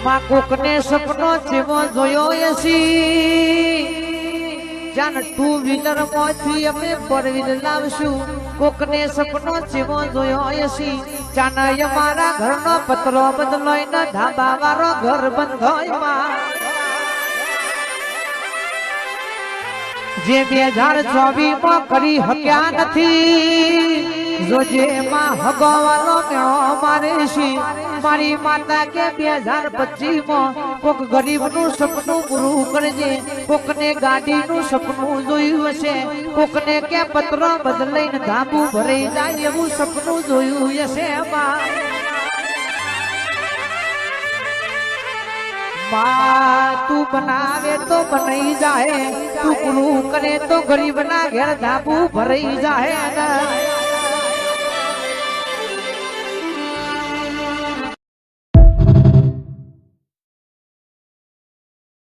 માં કોકને સપનો જેવો જોયો એસી જાન ટુ વ્હીલર માંથી અમે ફોર વ્હીલર લાવશું કોકને સપનો જેવો જોયો એસી જાન અમારા ઘરનો પતરો બદલાઈને ધાબા વાળો ઘર બંધોય માં જે 2024 માં કરી હક્યા નથી જોજે માં હગવાલો મેળો મારે છે મારી માતા કે 2025 માં કોક ગરીબનું સપનું પૂરું કરજે કોકને ગાડીનું સપનું જોયું હશે કોકને કે પત્રો બદલાઈને ધાબુ ભરાઈ જાય એવું સપનું જોયું હશે માં તું બનાવે તો બનાઈ જાય તું પૂરું કરે તો ગરીબના ઘેર ધાબુ ભરાઈ જાય